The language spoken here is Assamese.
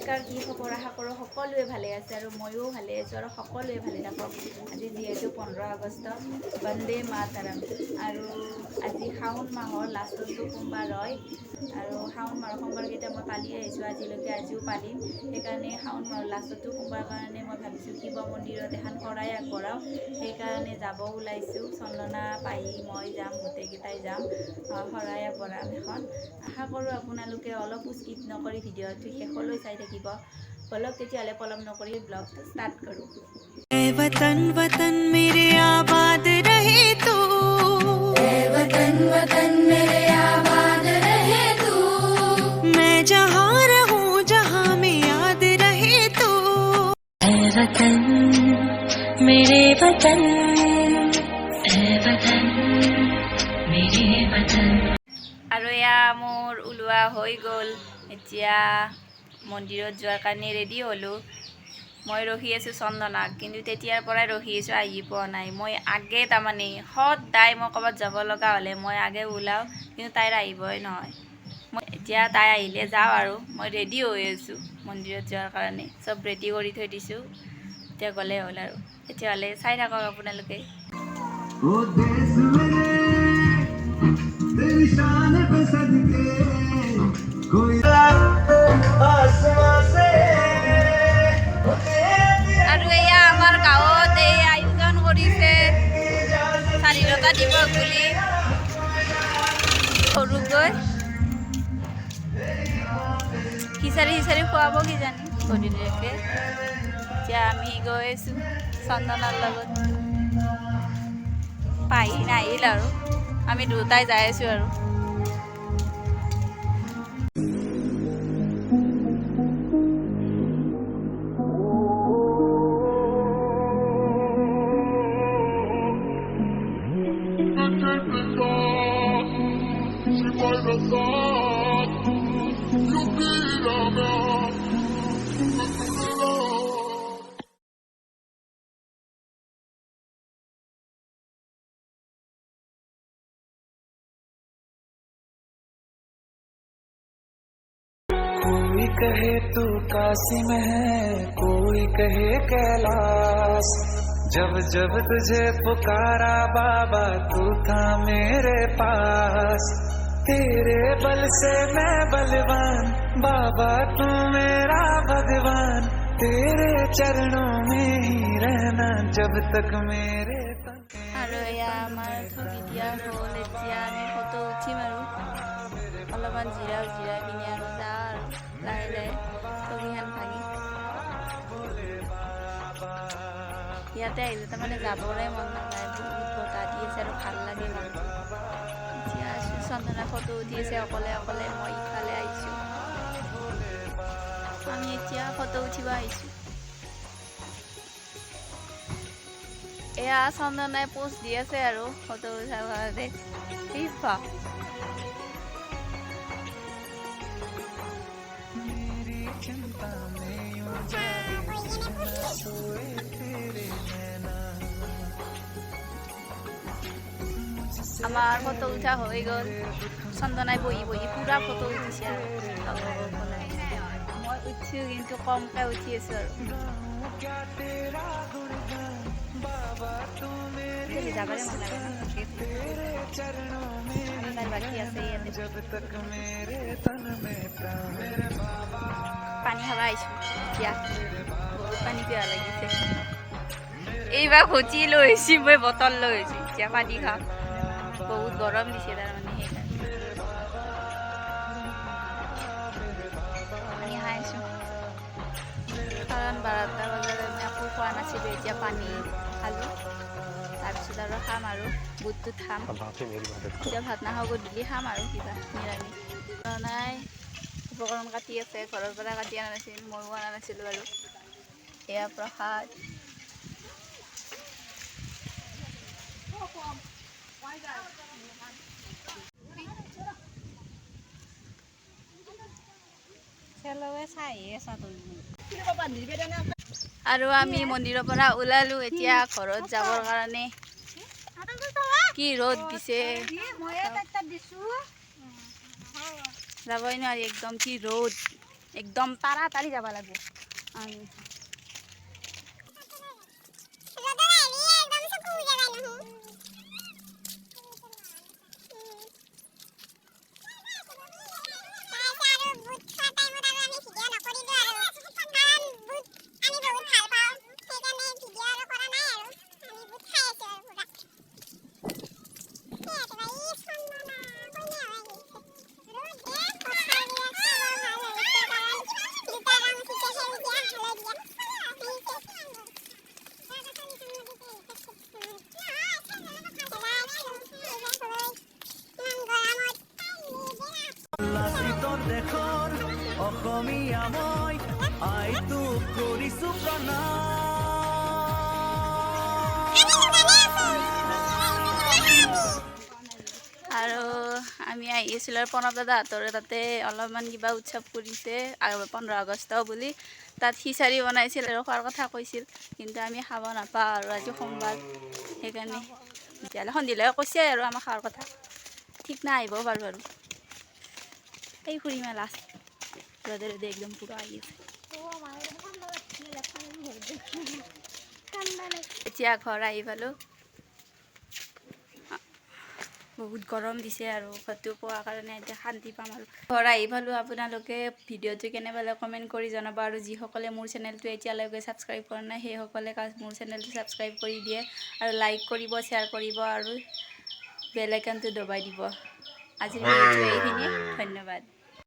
নমস্কাৰ, কি খবৰ? আশা কৰোঁ সকলোৱে ভালে আছে আৰু ময়ো ভালে আছোঁ আৰু সকলোৱে ভালে থাকক। আজি যিহেতু 15 আগষ্ট, বন্দে মাতৰম। আৰু আজি শাওণ মাহৰ লাষ্টটো সোমবাৰ হয় আৰু শাওণ মাহৰ সোমবাৰকেইটা মই পালি আহিছোঁ আজিও পালিম। সেইকাৰণে শাওণ মাহৰ লাষ্টটো সোমবাৰ কাৰণে মই ভাবিছোঁ শিৱ মন্দিৰত এখন শৰাই আগবঢ়াওঁ। সেইকাৰণে যাব ওলাইছোঁ। চন্দনা, পাহি, মই যাম, গোটেইকেইটাই যাম শৰাই আগবঢ়াম এখন। আশা কৰোঁ আপোনালোকে অলপ স্কিপ নকৰি ভিডিঅ'টো শেষলৈ চাই থাকিব। বলক তেতিয়াহ'লে পলম নকৰি ব্লগটো ষ্টাৰ্ট কৰোঁ। वतन वतन मेरे आबाद रहे तू, वतन वतन मेरे आबाद रहे तू, मैं जहाँ रहूं जहाँ में याद रहे तू, वतन मेरे वतन, वतन मेरे वतन। আৰু এয়া মোৰ ওলোৱা হৈ গ'ল। এতিয়া মন্দিৰত যোৱাৰ কাৰণে ৰেডি হ'লোঁ। মই ৰখি আছোঁ চন্দনাক, কিন্তু তেতিয়াৰ পৰাই ৰখি আছোঁ, আহি পোৱা নাই। মই আগে তাৰমানে সদায় মই ক'ৰবাত যাব লগা হ'লে মই আগে ওলাওঁ, কিন্তু তাইৰ আহিবই নহয়। মই এতিয়া তাই আহিলে যাওঁ আৰু মই ৰেডি হৈ আছোঁ মন্দিৰত যোৱাৰ কাৰণে। চব ৰেডি কৰি থৈ দিছোঁ, এতিয়া গ'লে হ'ল আৰু। তেতিয়াহ'লে চাই থাকক আপোনালোকে। আৰু এয়া আমাৰ গাঁৱত এই আয়োজন কৰিছে স্বাধীনতা দিৱস বুলি সৰুকৈ খিচাৰি খুৱাব কিজানি গধূলিলৈকে। এতিয়া আমি গৈ আছোঁ চন্দনাৰ লগত। পাহি নাহিল আৰু আমি দুটাই যাই আছোঁ আৰু। कोई कहे तू काशी में है, कोई कहे कैलाश, जब जब तुझे पुकारा बाबा तू था मेरे पास, तेरे बल से मैं बलवान बाबा तू मेरा भगवान, तेरे चरणों में ही रहना जब तक मेरे तन। আৰু এয়া আমাৰ ঠগি দিয়া হ'ল। এতিয়া আমি ফটো উঠিম আৰু অলপমান জিৰাই পিনি আৰু যাওঁ আৰু লাহে লাহে ঠগিখন ভাঙি। ইয়াতে আহিলে তাৰমানে যাবৰে মন নাযায়, বহুত বতাহ দি আছে আৰু ভাল লাগে মনটো। এতিয়া আছোঁ, চন্দনা ফটো উঠি আছে অকলে অকলে, মই ইফালে আহিছোঁ। আমি এতিয়া ফটো উঠিব আহিছোঁ। এয়া চন্দনাই পোষ্ট দি আছে আৰু ফটো উঠাৰ কাৰণে। আমাৰ ফটো উঠা হৈ গ'ল। চন্দনাই বহি পুৰা ফটো উঠিছে আৰু মই উঠিছোঁ, কিন্তু কমকৈ উঠি আছোঁ আৰু। যাবলে মন লাগে ন, তাই বাকী আছে ইয়াতে। পানী খাব আহিছোঁ এতিয়া, বহুত পানী পিয়াহ লাগিছে। এইবাৰ ঘটি লৈ আহিছোঁ, মই বটল লৈ আহিছোঁ। এতিয়া পানী খাম, বহুত গৰম দিছে তাৰমানে সেইকাৰণে পানী খাই আছোঁ। কাৰণ 12টা বজাত আমি একো খোৱা নাছিলোঁ, এতিয়া পানী খালোঁ। তাৰপিছত আৰু খাম আৰু বুটটো খাম। এতিয়া ভাত নাখাওঁ, গধূলি খাম আৰু কিবা নিৰামিষ। নাই উপকৰণ কাটি আছে, ঘৰৰ পৰা কাটি অনা নাছিল, ময়ো অনা নাছিলোঁ আৰু। এয়া প্ৰসাদ। আৰু আমি মন্দিৰৰ পৰা ওলালোঁ, এতিয়া ঘৰত যাবৰ কাৰণে। কি ৰ'দ দিছে, যাবই নোৱাৰি, একদম কি ৰ'দ। একদম তাড়াতাড়ি যাব লাগব আমি আৰু আমি আহিছিলোঁ আৰু প্ৰণৱ দাদাহঁতৰ তাতে অলপমান কিবা উৎসৱ কৰিছে 15 আগষ্ট বুলি তাত খিচাৰি বনাইছিল আৰু খোৱাৰ কথা কৈছিল কিন্তু আমি খাব নাপাওঁ আৰু আজি সোমবাৰ সেইকাৰণে তেতিয়াহ'লে সন্ধিয়ালৈ কৈছে আৰু আমাৰ খোৱাৰ কথা ঠিক নাই আহিব পাৰোঁ আৰু এই ফুৰিমা লাষ্ট ৰ'দে ৰ'দে একদম পুৰা আহি আছে এতিয়া ঘৰ আহি পালোঁ বহুত গৰম দিছে আৰু ঘৰটো পোৱাৰ কাৰণে এতিয়া শান্তি পাম আৰু ঘৰ আহি পালোঁ আপোনালোকে ভিডিঅ'টো কেনে পালে কমেণ্ট কৰি জনাব আৰু যিসকলে মোৰ চেনেলটো এতিয়ালৈকে ছাবস্ক্ৰাইব কৰা নাই সেইসকলে মোৰ চেনেলটো ছাবস্ক্ৰাইব কৰি দিয়ে আৰু লাইক কৰিব শ্বেয়াৰ কৰিব আৰু বেল আইকনটো দবাই দিব আজিৰ ভিডিঅ'টো এইখিনিয়ে ধন্যবাদ